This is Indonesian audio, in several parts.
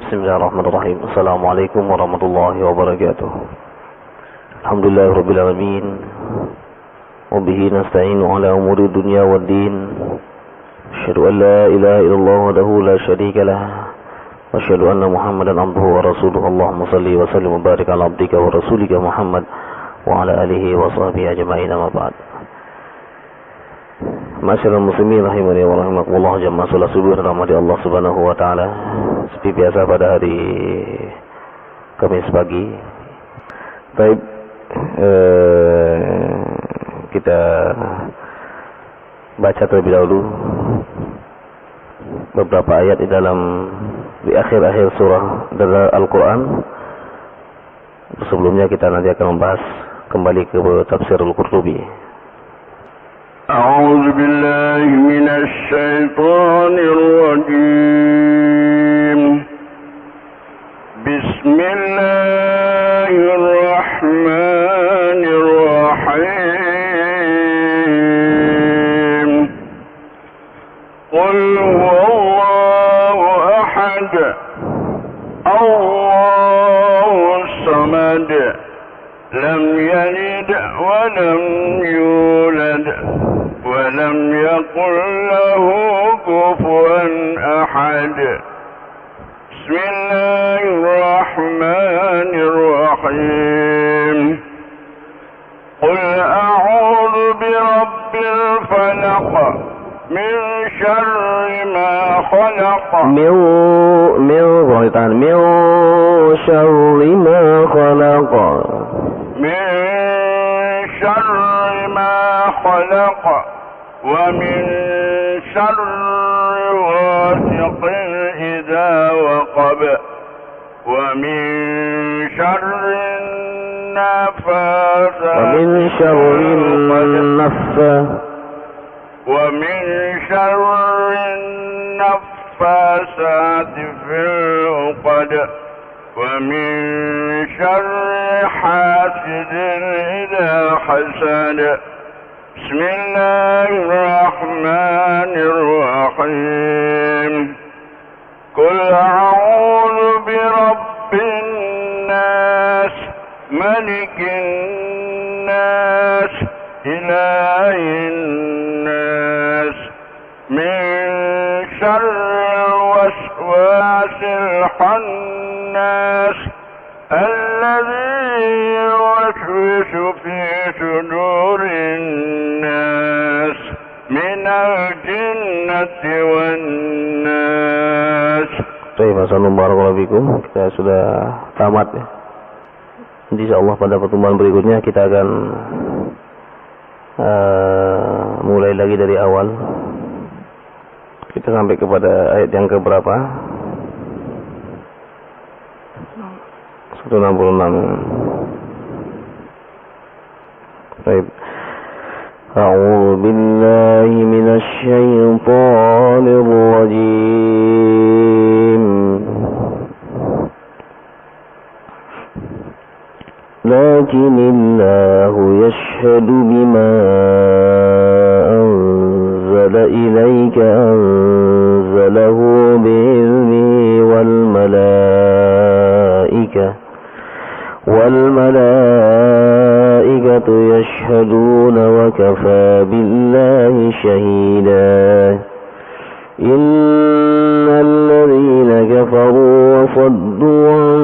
Bismillahirrahmanirrahim. Assalamualaikum warahmatullahi wabarakatuh. Alhamdulillahirabbil alamin. Wa bihi nasta'inu ala umuri dunya waddin. Asyhadu an la ilaha illallah wahdahu la syarika lah. Wa asyhadu anna Muhammadan abduhu wa rasuluhu. Allahumma shalli wa sallim wa barik ala abdika wa rasulika Muhammad wa ala alihi wa sahbihi ajma'in, amma ba'd. Masyaallah muslimin rahimani wa rahimakumullah, jamaah salat subuh rahmati Allah Subhanahu wa taala. Seperti biasa pada hari Kamis pagi. Baik, kita baca terlebih dahulu beberapa ayat di akhir-akhir surah dari Al-Quran. Sebelumnya kita nanti akan membahas kembali ke tafsir Al-Qurtubi. أعوذ بالله من الشيطان الرجيم. بسم الله الرحمن الرحيم. قل هو الله أحد الله الصمد لم يلد ولم يولد ولم يقل له كفوا أحد. بسم الله الرحمن الرحيم. قل أعوذ برب الفلق من شر ما خلق من شر ما خلق من شر ما خلق ومن شر غاسق إذا وقب ومن شر النفاثات في العقد ومن شر حاسد إذا حسد. بسم الله الرحمن الرحيم. قل أعوذ برب الناس ملك الناس إله الناس من شر الوسواس الخناس الذي يوسوس في صدور الناس من الجنة والناس. Baik, barakallahu fikum. Kita sudah tamat ya. Insyaallah pada pertemuan berikutnya kita akan mulai lagi dari awal. Kita sampai kepada ayat yang keberapa? 166. Baik. A'udzu billahi minasy syaithanir rajim. Lakinillahu yashhadu bima anzala ilayka anzalahu bi'ilmihi والملائكة يشهدون وكفى بالله شهيدا. إن الذين كفروا وصدوا عن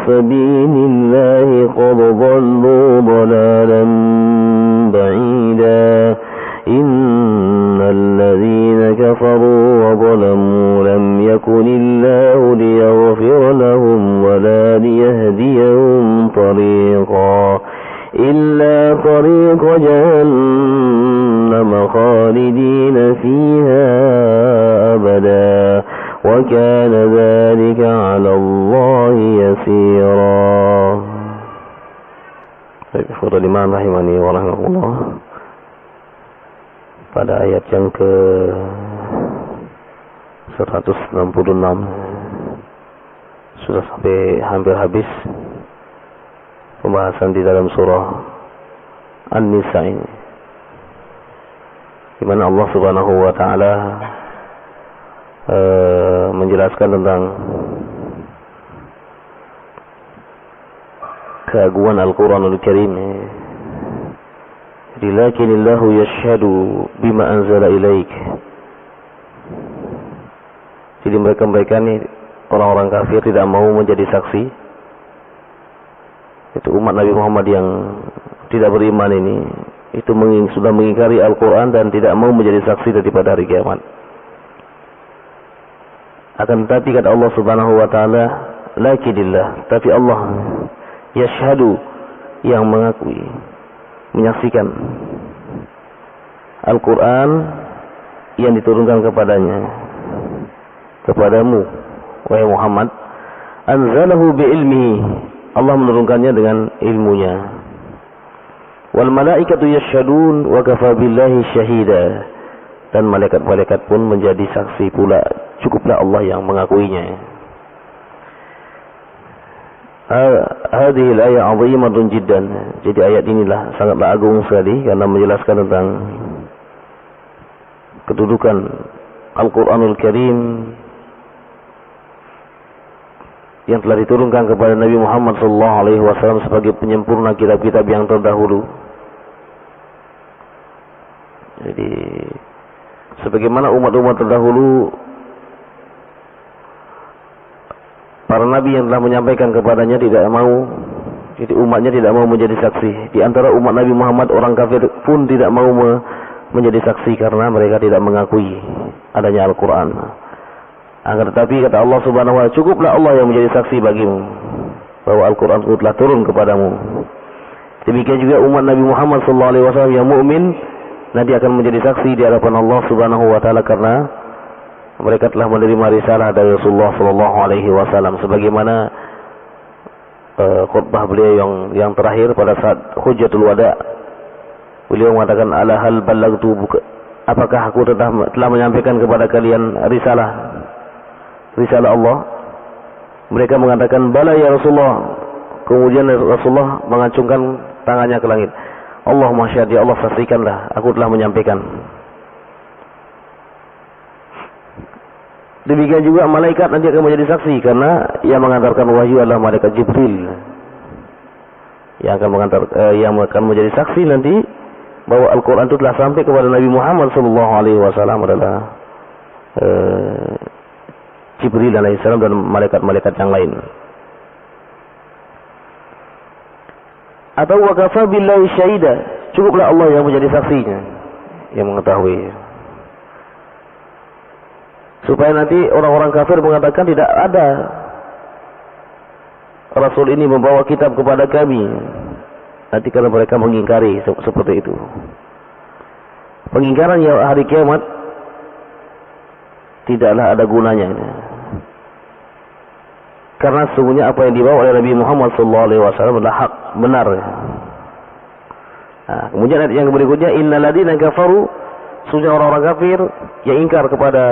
سبيل الله قد ضلوا ضلالا بعيدا. إن الذين كفروا وظلموا لم يكن الله ليغفر لهم ولا ليهديهم طريقا إلا طريق جهنم خالدين فيها أبدا وكان ذلك على الله يسيرا. Ikhwatul iman rahimani wa rahimakumullah. Pada ayat yang ke 166 sudah sampai hampir habis pembahasan di dalam surah An-Nisa ini, di mana Allah Subhanahu wa taala menjelaskan tentang keagungan Al-Quranul Karim. Lakinillahu yashhadu bima anzala ilaik. Jadi mereka ini orang-orang kafir tidak mau menjadi saksi. Itu umat Nabi Muhammad yang tidak beriman ini, itu sudah mengingkari Al-Quran dan tidak mau menjadi saksi daripada hari kiamat. Akan tetapi kata Allah Subhanahu wa taala, lakinillah, tapi Allah yashhadu, yang mengakui, menyaksikan Al-Quran yang diturunkan kepadamu wahai Muhammad, anzalahu bi'ilmihi, Allah menurunkannya dengan ilmunya. Wal malaikatu yashhadun wa kafa billahi syahida, dan malaikat-malaikat pun menjadi saksi pula, cukuplah Allah yang mengakuinya. Hadhihi al-ayah 'azimatun jiddan. Jadi ayat inilah sangatlah agung sekali karena menjelaskan tentang kedudukan Al-Quranul Karim yang telah diturunkan kepada Nabi Muhammad SAW sebagai penyempurna kitab-kitab yang terdahulu. Jadi sebagaimana umat-umat terdahulu, para nabi yang telah menyampaikan kepadanya tidak mau, jadi umatnya tidak mau menjadi saksi. Di antara umat Nabi Muhammad, orang kafir pun tidak mau menjadi saksi karena mereka tidak mengakui adanya Al-Quran. Akan tetapi kata Allah Subhanahu wa taala, cukuplah Allah yang menjadi saksi bagimu bahwa Al-Quran itu telah turun kepadamu. Demikian juga umat Nabi Muhammad SAW yang mukmin nanti akan menjadi saksi di hadapan Allah Subhanahu wa taala karena mereka telah menerima risalah dari Rasulullah SAW, sebagaimana khutbah beliau yang terakhir pada saat Hujjatul Wada. Beliau mengatakan, ala hal ballagtu, apakah aku telah menyampaikan kepada kalian risalah Allah? Mereka mengatakan, bala ya Rasulullah. Kemudian Rasulullah mengacungkan tangannya ke langit. Allah masyad, ya Allah saksikanlah, aku telah menyampaikan. Demikian juga malaikat nanti akan menjadi saksi karena yang mengantarkan wahyu adalah malaikat Jibril. Yang akan menjadi saksi nanti bahwa Al-Quran itu telah sampai kepada Nabi Muhammad SAW adalah Jibril alaihissalam dan malaikat-malaikat yang lain. Atau wa kafa billahi syahida, cukuplah Allah yang menjadi saksinya, yang mengetahui. Supaya nanti orang-orang kafir mengatakan tidak ada Rasul ini membawa kitab kepada kami. Nanti kalau mereka mengingkari seperti itu, pengingkaran yang hari kiamat tidaklah ada gunanya. Karena sesungguhnya apa yang dibawa oleh Nabi Muhammad SAW adalah hak, benar. Nah, kemudian ayat yang berikutnya, innal ladzina kafaru, sesungguhnya orang-orang kafir yang ingkar kepada,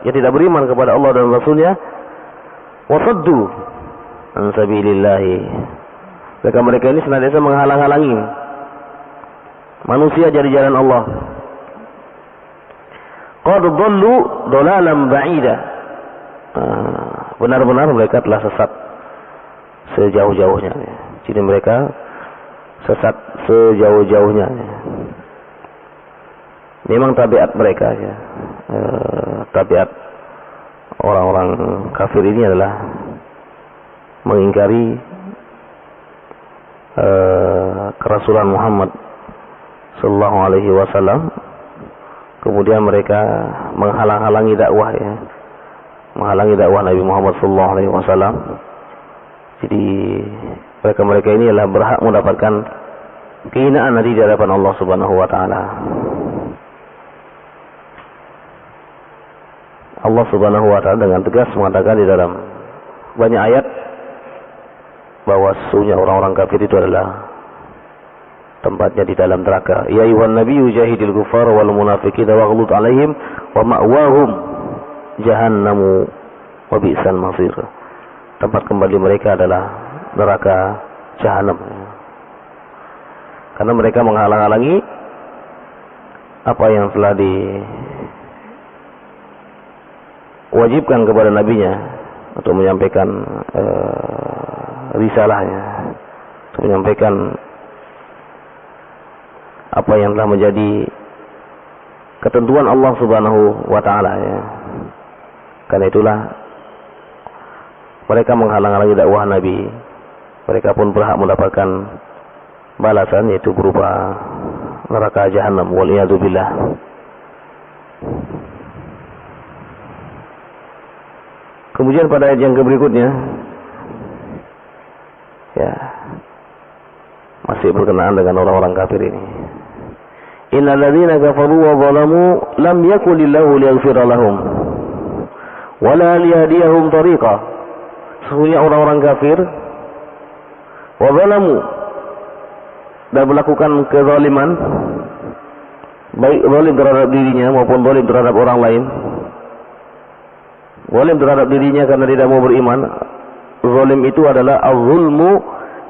yang tidak beriman kepada Allah dan Rasulnya, wasaddu an sabilillah, mereka ini senantiasa menghalang-halangi manusia dari jalan Allah. Qad dhallu dhalalan ba'ida, benar-benar mereka telah sesat sejauh-jauhnya. Jadi mereka sesat sejauh-jauhnya. Memang tabiat mereka ya. Tabiat orang-orang kafir ini adalah mengingkari kerasulan Muhammad sallallahu alaihi wasallam. Kemudian mereka menghalang-halangi dakwah ya. Menghalangi dakwah Nabi Muhammad sallallahu alaihi wasallam. Jadi mereka ini adalah berhak mendapatkan kehinaan nanti di hadapan Allah Subhanahu wa taala. Allah Subhanahu wa taala dengan tegas mengatakan di dalam banyak ayat bahwa sesungguhnya orang-orang kafir itu adalah tempatnya di dalam neraka. Ya ayyuhan nabiyyu jahidil kuffara wal munafiqina waghlud 'alaihim wa ma'wahum jahannamu wa bi'sal masir. Tempat kembali mereka adalah neraka jahanam. Karena mereka menghalang-halangi apa yang telah diwajibkan kepada nabinya untuk menyampaikan risalahnya. menyampaikan apa yang telah menjadi ketentuan Allah Subhanahu wa taala ya. Karena itulah mereka menghalang-halangi dakwah Nabi. Mereka pun berhak mendapatkan balasan, yaitu berupa neraka jahanam, wal iyadu billah. Kemudian pada ayat yang berikutnya ya, masih berkenaan dengan orang-orang kafir ini. Innal ladzina kafaru wa zalamu lam yakun lillahu liyaghfira lahum wa la liyahdiyahum tariqa. Sesungguhnya orang-orang kafir wa zalamu, dan melakukan kezaliman, baik zalim terhadap dirinya maupun zalim terhadap orang lain. Zalim terhadap dirinya karena tidak mau beriman. Zalim itu adalah az-zulmu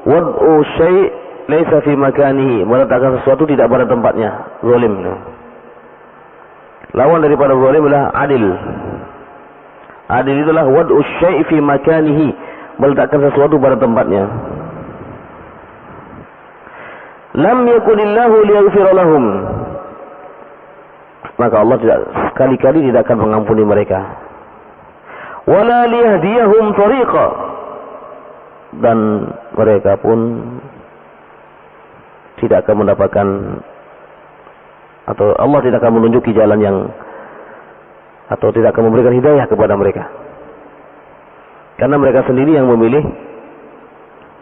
wad'u syai' laisa fi makanihi, meletakkan sesuatu tidak pada tempatnya. Zalim. Lawan daripada zalim adalah adil. Adil itulah wad'u syai' fi makanihi, meletakkan sesuatu pada tempatnya. Lam yakunillahu liyaghfira lahum, maka Allah tidak sekali-kali tidak akan mengampuni mereka. Wala liyahdiyahum tariqa, dan mereka pun tidak akan mendapatkan, atau Allah tidak akan menunjuki jalan yang, atau tidak akan memberikan hidayah kepada mereka, karena mereka sendiri yang memilih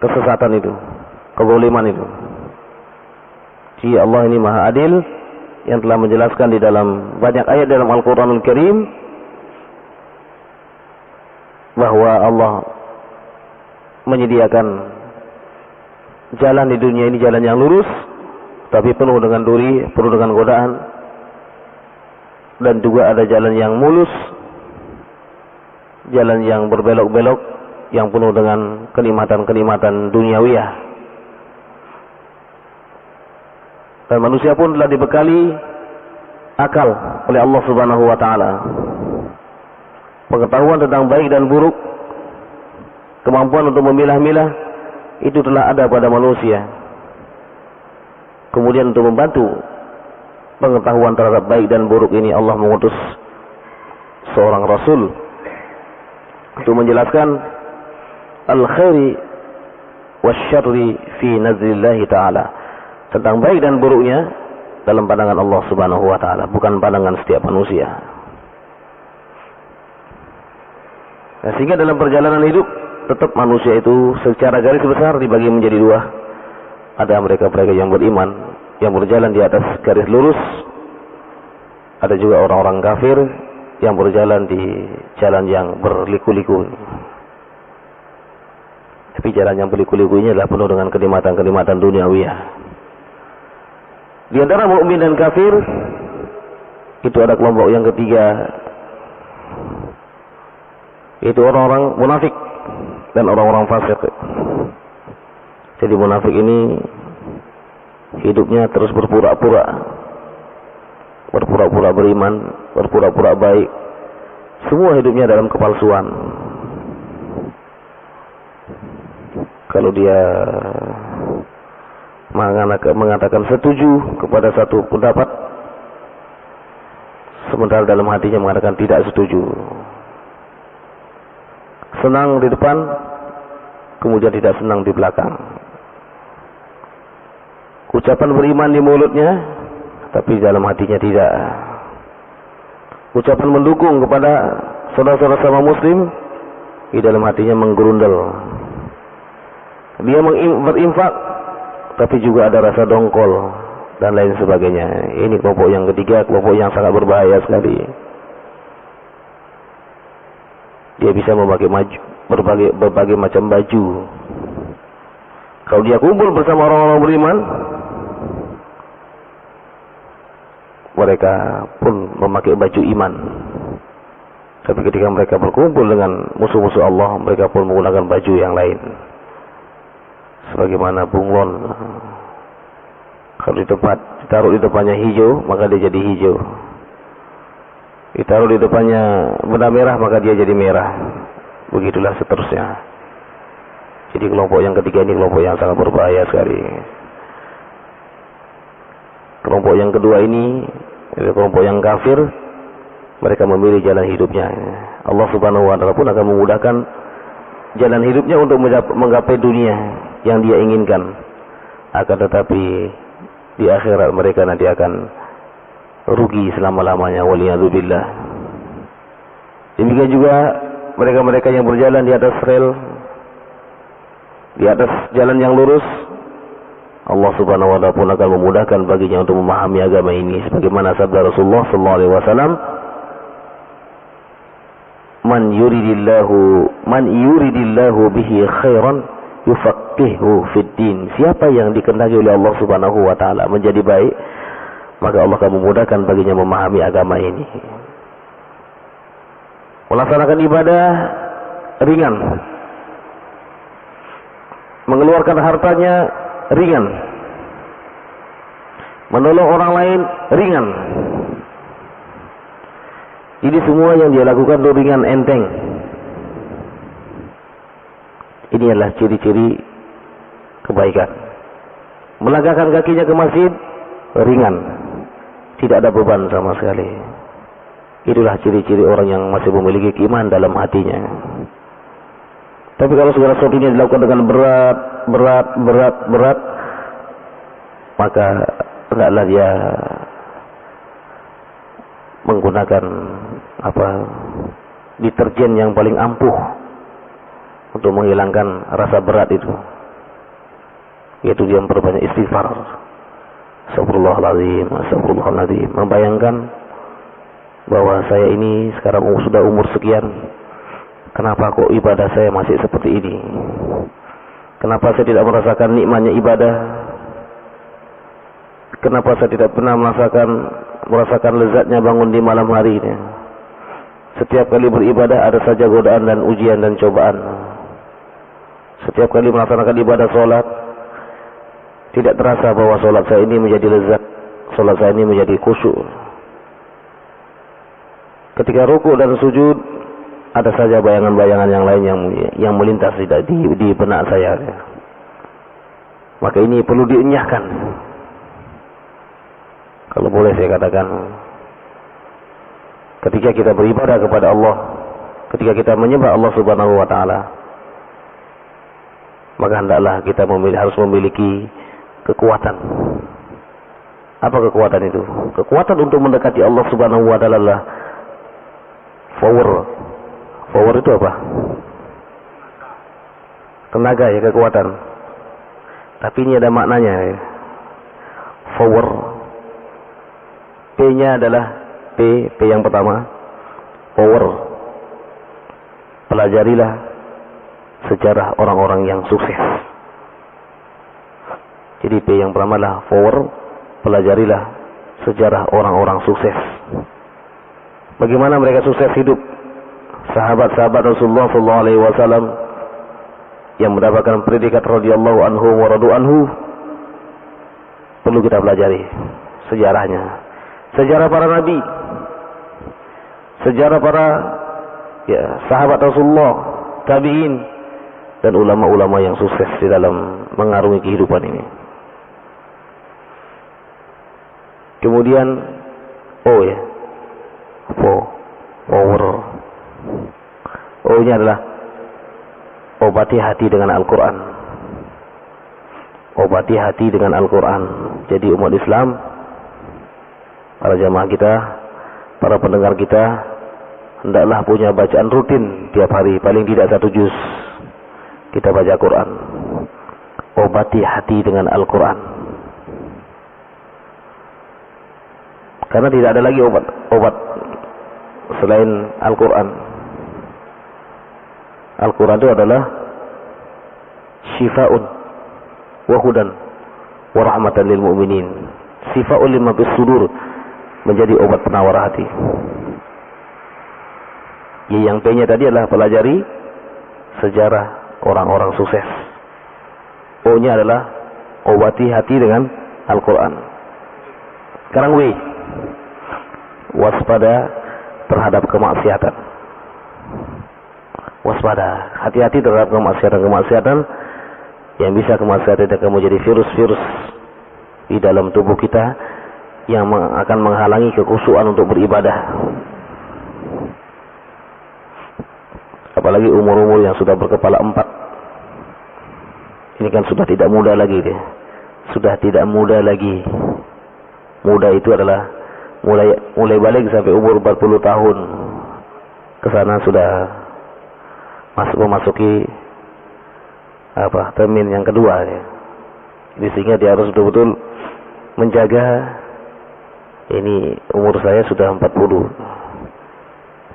kesesatan itu, kezaliman itu. Jadi Allah ini Maha Adil yang telah menjelaskan di dalam banyak ayat dalam Al-Quranul Karim bahwa Allah menyediakan jalan di dunia ini, jalan yang lurus tapi penuh dengan duri, penuh dengan godaan, dan juga ada jalan yang mulus, jalan yang berbelok-belok, yang penuh dengan kenikmatan-kenikmatan duniawiyah. Dan manusia pun telah dibekali akal oleh Allah Subhanahu wa taala. Pengetahuan tentang baik dan buruk, kemampuan untuk memilah-milah, itu telah ada pada manusia. Kemudian untuk membantu pengetahuan terhadap baik dan buruk ini, Allah mengutus seorang rasul untuk menjelaskan al-khairi wasyarri fi nazlillahi ta'ala, tentang baik dan buruknya dalam pandangan Allah Subhanahu wa taala, bukan pandangan setiap manusia. Nah, sehingga dalam perjalanan hidup tetap manusia itu secara garis besar dibagi menjadi dua. Ada mereka-mereka yang beriman, yang berjalan di atas garis lurus. Ada juga orang-orang kafir yang berjalan di jalan yang berliku-liku. Tapi jalan yang berliku-liku ini adalah penuh dengan kenikmatan-kenikmatan duniawiyah. Di antara mukmin dan kafir itu ada kelompok yang ketiga, itu orang-orang munafik dan orang-orang fasik. Jadi munafik ini hidupnya terus berpura-pura beriman, berpura-pura baik. Semua hidupnya dalam kepalsuan. Kalau dia mengatakan setuju kepada satu pendapat, sementara dalam hatinya mengatakan tidak setuju. Senang di depan, kemudian tidak senang di belakang. Ucapan beriman di mulutnya, tapi dalam hatinya tidak. Ucapan mendukung kepada saudara-saudara sama muslim, di dalam hatinya menggerundel. Dia berinfak, tapi juga ada rasa dongkol dan lain sebagainya. Ini kelompok yang ketiga, kelompok yang sangat berbahaya sekali. Dia bisa memakai berbagai macam baju. Kalau dia kumpul bersama orang-orang beriman, mereka pun memakai baju iman. Tapi ketika mereka berkumpul dengan musuh-musuh Allah, mereka pun menggunakan baju yang lain. Sebagaimana bunglon, kalau ditaruh di depannya hijau, maka dia jadi hijau. Ditaruh di depannya benda merah, maka dia jadi merah. Begitulah seterusnya. Jadi kelompok yang ketiga ini kelompok yang sangat berbahaya sekali. Kelompok yang kedua ini kelompok yang kafir. Mereka memilih jalan hidupnya. Allah Subhanahu wa taala pun akan memudahkan jalan hidupnya untuk menggapai dunia yang dia inginkan. Akan tetapi di akhirat mereka nanti akan rugi selama-lamanya, waliyadzubillah. Demikian juga mereka-mereka yang berjalan di atas rel, di atas jalan yang lurus, Allah Subhanahu wa taala pun akan memudahkan baginya untuk memahami agama ini sebagaimana sabda Rasulullah sallallahu alaihi wasallam, man yuridillahu bihi khairan yufaqihu fid din. Siapa yang dikehendaki oleh Allah Subhanahu wa taala menjadi baik, maka Allah akan memudahkan baginya memahami agama ini. Melaksanakan ibadah ringan, mengeluarkan hartanya ringan, menolong orang lain ringan. Ini semua yang dia lakukan itu ringan, enteng. Ini adalah ciri-ciri kebaikan. Melangkahkan kakinya ke masjid ringan, tidak ada beban sama sekali. Itulah ciri-ciri orang yang masih memiliki keimanan dalam hatinya. Tapi kalau segala sesuatunya dilakukan dengan berat, maka hendaklah dia menggunakan deterjen yang paling ampuh untuk menghilangkan rasa berat itu, yaitu dia memperbanyak istighfar. Astagfirullahaladzim, astagfirullahaladzim. Membayangkan bahwa saya ini sekarang sudah umur sekian, kenapa kok ibadah saya masih seperti ini? Kenapa saya tidak merasakan nikmatnya ibadah? Kenapa saya tidak pernah merasakan lezatnya bangun di malam hari ini? Setiap kali beribadah ada saja godaan dan ujian dan cobaan. Setiap kali melaksanakan ibadah sholat, tidak terasa bahwa sholat saya ini menjadi lezat, sholat saya ini menjadi khusyuk. Ketika ruku dan sujud, ada saja bayangan-bayangan yang lain yang melintas di benak saya. Maka ini perlu dienyahkan. Kalau boleh saya katakan, ketika kita beribadah kepada Allah, ketika kita menyembah Allah Subhanahu wa taala, maka hendaklah kita harus memiliki kekuatan. Apa kekuatan itu? Kekuatan untuk mendekati Allah Subhanahu wa taala adalah power. Power itu apa? Tenaga ya, kekuatan. Tapi ini ada maknanya ya. Power. P-nya adalah P yang pertama, power. Pelajarilah sejarah orang-orang yang sukses. Jadi P yang pertama adalah power. Pelajarilah sejarah orang-orang sukses. Bagaimana mereka sukses hidup? Sahabat-sahabat Rasulullah sallallahu alaihi wasallam yang mendapatkan predikat radhiyallahu anhu wa radu anhu, perlu kita pelajari sejarahnya. Sejarah para nabi, sejarah para sahabat Rasulullah, tabi'in, dan ulama-ulama yang sukses di dalam mengarungi kehidupan ini. Kemudian power. O-nya adalah obati hati dengan Al-Quran. Obati hati dengan Al-Quran. Jadi umat Islam, para jamaah kita, para pendengar kita, hendaklah punya bacaan rutin tiap hari, paling tidak 1 juz kita baca Quran. Obati hati dengan Al-Quran. Karena tidak ada lagi obat selain Al-Quran. Al-Quran itu adalah syifa'un wa hudan wa rahmatan lil mu'minin. Syifa'un lima fis sudur, menjadi obat penawar hati. Yang P-nya tadi adalah pelajari sejarah orang-orang sukses. O-nya adalah obati hati dengan Al-Quran. Sekarang W, waspada terhadap kemaksiatan. Waspada, hati-hati terhadap kemaksiatan yang bisa kemaksiatan akan menjadi virus-virus di dalam tubuh kita yang akan menghalangi kekhusyuan untuk beribadah. Apalagi umur-umur yang sudah berkepala 4. Ini kan sudah tidak muda lagi dia. Sudah tidak muda lagi. Muda itu adalah mulai balik sampai umur 40 tahun. Ke sana sudah memasuki termin yang kedua ya. Jadi sehingga dia harus betul-betul menjaga. Ini umur saya sudah 40.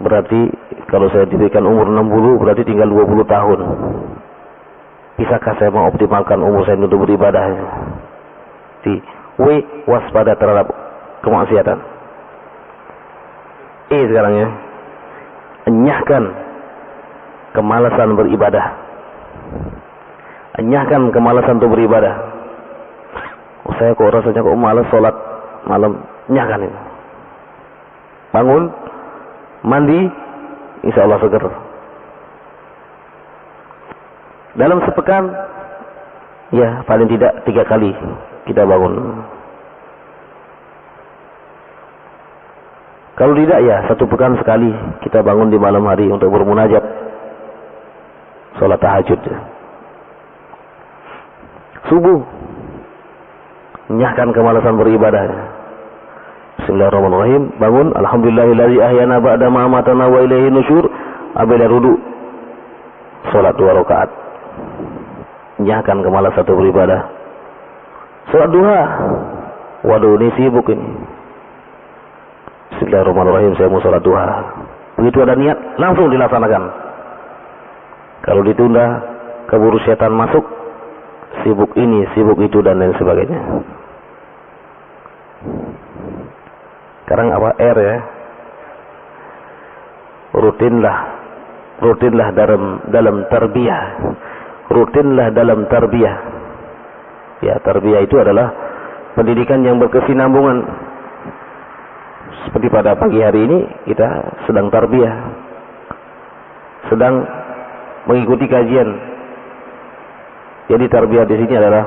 Berarti kalau saya diberikan umur 60 berarti tinggal 20 tahun. Bisakah saya mengoptimalkan umur saya untuk beribadah? Waspada terhadap kemaksiatan. Sekarang ya, enyahkan kemalasan beribadah. Enyahkan kemalasan untuk beribadah. Saya kok rasanya malas sholat malam. Enyahkan itu. Bangun, mandi, insya Allah seger. Dalam sepekan, ya paling tidak 3 kali kita bangun. Kalau tidak ya 1 pekan sekali kita bangun di malam hari untuk bermunajat, sholat tahajud. Subuh, enyahkan kemalasan beribadah. Bismillahirrahmanirrahim. Bangun, alhamdulillahilladzi ahyana ba'da ma amatana wa ilaihi nusyur. Abila wudu, salat 2 rakaat. Enyahkan kemalasan untuk beribadah. Salat duha. Waduh, ini sibuk ini. Bismillahirrahmanirrahim, saya mau salat duha. Begitu ada niat, langsung dilaksanakan. Kalau ditunda, keburu setan masuk. Sibuk ini, sibuk itu, dan lain sebagainya. Sekarang R ya. Rutinlah dalam tarbiyah. Rutinlah dalam tarbiyah. Ya, tarbiyah itu adalah pendidikan yang berkesinambungan. Seperti pada pagi hari ini kita sedang tarbiyah. Sedang mengikuti kajian. Jadi tarbiyah di sini adalah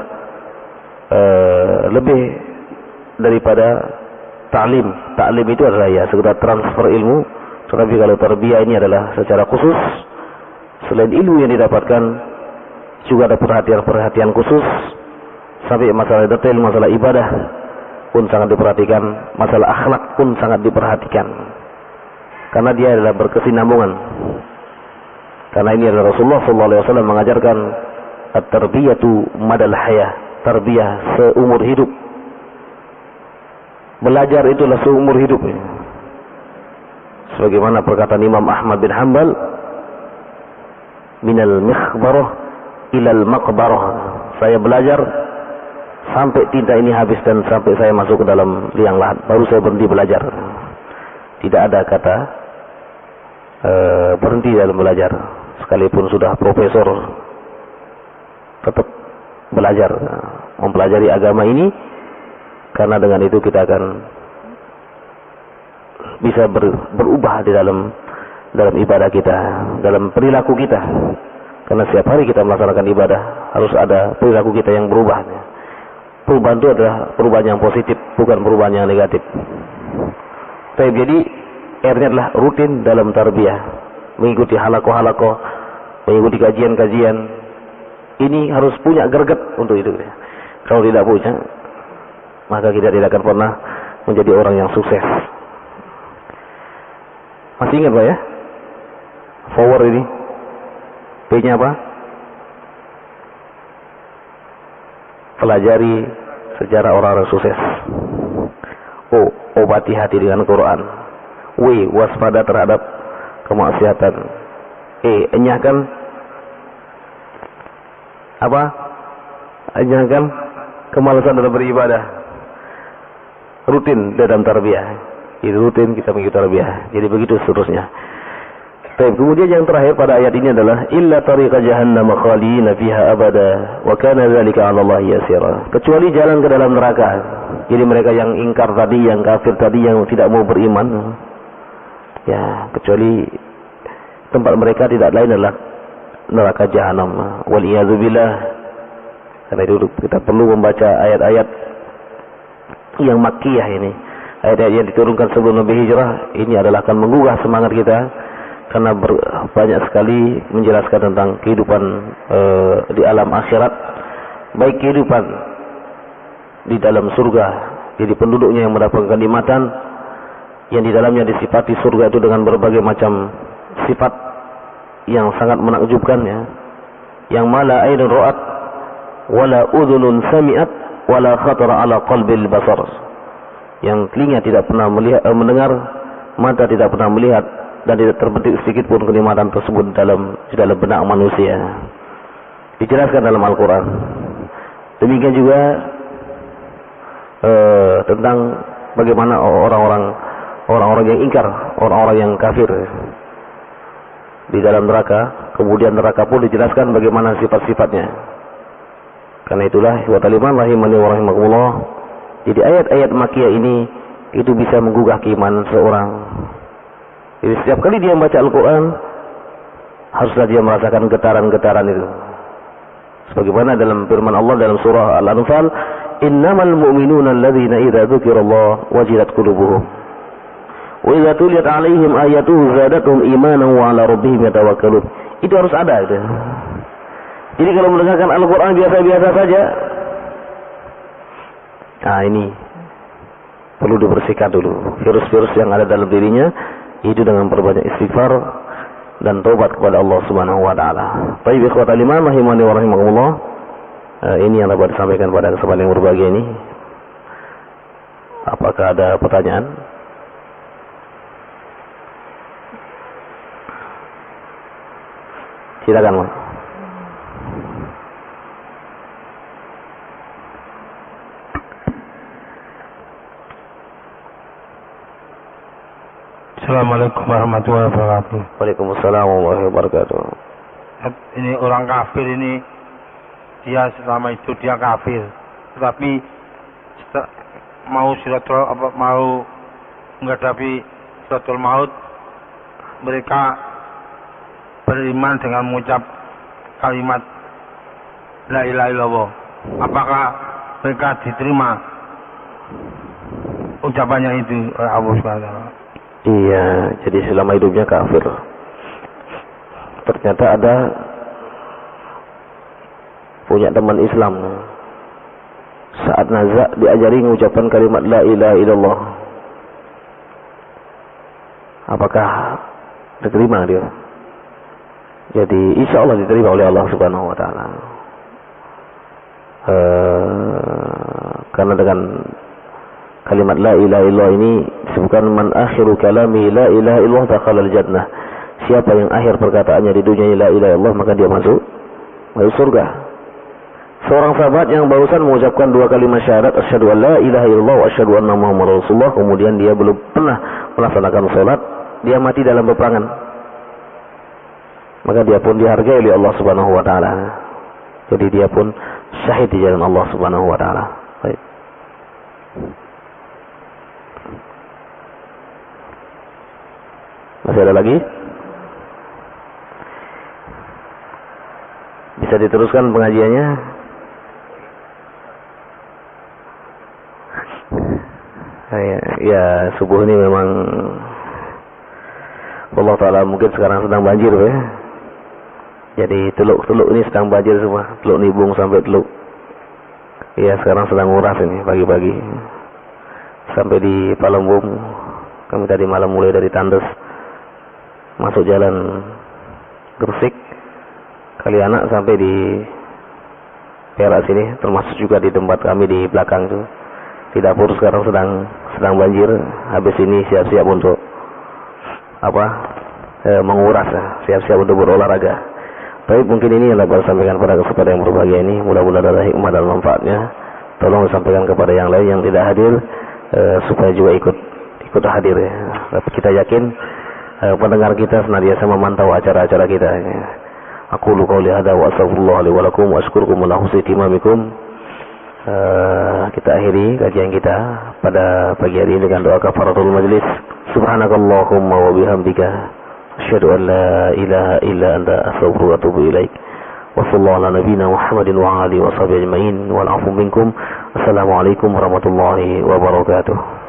lebih daripada ta'lim. Ta'lim itu adalah ya sekedar transfer ilmu. Tetapi kalau tarbiyah ini adalah secara khusus, selain ilmu yang didapatkan, juga ada perhatian-perhatian khusus. Sampai masalah detail, masalah ibadah pun sangat diperhatikan, masalah akhlak pun sangat diperhatikan. Karena dia adalah berkesinambungan. Karena ini adalah Rasulullah SAW mengajarkan at-tarbiyatu madal hayah, tarbiyah seumur hidup. Belajar itulah seumur hidup. Sebagaimana perkataan Imam Ahmad bin Hanbal, minal mikhbarah ilal maqbarah. Saya belajar sampai tinta ini habis dan sampai saya masuk ke dalam liang lahat, baru saya berhenti belajar. Tidak ada kata berhenti dalam belajar. Sekalipun sudah profesor, tetap belajar, mempelajari agama ini, karena dengan itu kita akan bisa berubah di dalam ibadah kita, dalam perilaku kita. Karena setiap hari kita melaksanakan ibadah, harus ada perilaku kita yang berubah. Perubahan itu adalah perubahan yang positif, bukan perubahan yang negatif. Jadi R-nya adalah rutin dalam tarbiyah, mengikuti halakoh-halakoh, mengikuti kajian-kajian. Ini harus punya greget untuk itu. Kalau tidak punya, maka kita tidak akan pernah menjadi orang yang sukses. Masih ingat Pak ya? Forward ini P-nya apa? Pelajari sejarah orang-orang sukses. O, obati hati dengan Quran. W, waspada terhadap kemaksiatan. E, enyahkan apa? Enyahkan kemalasan dalam beribadah. Rutin dalam tarbiyah. Itu rutin kita mengikuti tarbiyah. Jadi begitu seterusnya. Kemudian yang terakhir pada ayat ini adalah illa tariqa jahannam khalidina fiha abada wa kana dzalika 'ala Allah yasira. Kecuali jalan ke dalam neraka. Jadi mereka yang ingkar tadi, yang kafir tadi, yang tidak mau beriman, ya, kecuali tempat mereka tidak lain adalah neraka jahanam. Wal iyadzu billah. Karena itu kita perlu membaca ayat-ayat yang makkiyah ini, ayat-ayat yang diturunkan sebelum Nabi hijrah. Ini adalah akan menggugah semangat kita, karena banyak sekali menjelaskan tentang kehidupan di alam akhirat, baik kehidupan di dalam surga, jadi penduduknya yang mendapatkan kenikmatan yang di dalamnya disifati surga itu dengan berbagai macam sifat yang sangat menakjubkan, ya, yang mala ainun ra'at wala udhunun sami'at wala khatara ala qalbil basar, yang telinga tidak pernah melihat, mendengar, mata tidak pernah melihat, dan tidak terbetik sedikit pun kenikmatan tersebut di dalam benak manusia. Dijelaskan dalam Al-Quran. Demikian juga tentang bagaimana orang-orang yang ingkar, orang-orang yang kafir di dalam neraka. Kemudian neraka pun dijelaskan bagaimana sifat-sifatnya. Karena itulah wa taliman rahimani wa rahimakumullah, jadi ayat-ayat makkiyah ini itu bisa menggugah keimanan seorang. Jadi setiap kali dia membaca Al-Quran, haruslah dia merasakan getaran-getaran itu. Sebagaimana dalam firman Allah dalam surah Al-Anfal, innamal mu'minuna alladzina idza dzukirallah wajilat qulubuhum wa idza tuliyat 'alaihim ayatuhu zadatuhum imanan wa 'ala rabbihim yatawakkalun. Itu harus ada itu. Jadi kalau mendengarkan Al-Quran biasa-biasa saja, ini perlu dibersihkan dulu virus-virus yang ada dalam dirinya, itu dengan perbanyak istighfar dan taubat kepada Allah Subhanahu wa taala. Baik ikhwatal iman rahimani wa rahimakumullah, ini yang dapat disampaikan pada kesempatan yang berbahagia ini. Apakah ada pertanyaan? Silakan, Mas. Assalamualaikum warahmatullahi wabarakatuh. Waalaikumsalam warahmatullahi wabarakatuh. Ini orang kafir ini, dia selama itu dia kafir, tetapi mau menghadapi siratul maut, mereka beriman dengan mengucap kalimat la ilaha illallah. Apakah mereka diterima ucapannya itu oleh Allah Subhanahu wa taala? Iya, jadi selama hidupnya kafir. Ternyata ada punya teman Islam, saat nazak diajari mengucapkan kalimat la ilaha illallah. Apakah diterima dia? Jadi insya Allah diterima oleh Allah Subhanahu wa taala. Karena dengan kalimat la ilaha illallah ini disebutkan man akhiru kalami la ilaha illallah dakhala al-jannah. Siapa yang akhir perkataannya di dunia la ilaha illallah, maka dia masuk surga. Seorang sahabat yang barusan mengucapkan dua kalimat syahadat asyhadu an la ilaha illallah wa asyhadu anna muhammadar rasulullah, kemudian dia belum pernah melaksanakan salat, dia mati dalam peperangan, maka dia pun dihargai oleh Allah Subhanahu wa taala. Jadi dia pun syahid di jalan Allah Subhanahu wa taala. Baik. Masih ada lagi? Bisa diteruskan pengajiannya? Ya, subuh ini memang Allah Ta'ala mungkin sekarang sedang banjir, ya. Jadi teluk-teluk ini sedang banjir semua, teluk Nibung sampai teluk. Ya, sekarang sedang nguras ini pagi-pagi. Sampai di Palembung, kami tadi malam mulai dari Tandes masuk jalan Gresik, Kalianak sampai di Perak sini, termasuk juga di tempat kami di belakang itu. Di dapur sekarang sedang banjir. Habis ini siap-siap untuk menguras, siap-siap untuk berolahraga. Tapi mungkin ini yang dapat sampaikan pada kesempatan yang berbahagia ini. Mudah-mudahan ada hikmah dan manfaatnya. Tolong sampaikan kepada yang lain yang tidak hadir, supaya juga ikut hadir, ya. Tapi kita yakin pendengar kita senantiasa memantau acara-acara kita, ya. Aqulu qouli hadza wa astaghfirullah li wa lakum wa asykurukum ala husni timamikum. Kita akhiri kajian kita pada pagi hari ini dengan doa kafaratul majlis. Subhanakallahumma wa bihamdika asyhadu an la ilaha illa anta astaghfiruka wa atubu ilaik. Wassallallahu ala nabiyina Muhammadin wa alihi wa sahbihi ajma'in wal afu minkum. Assalamualaikum warahmatullahi wabarakatuh.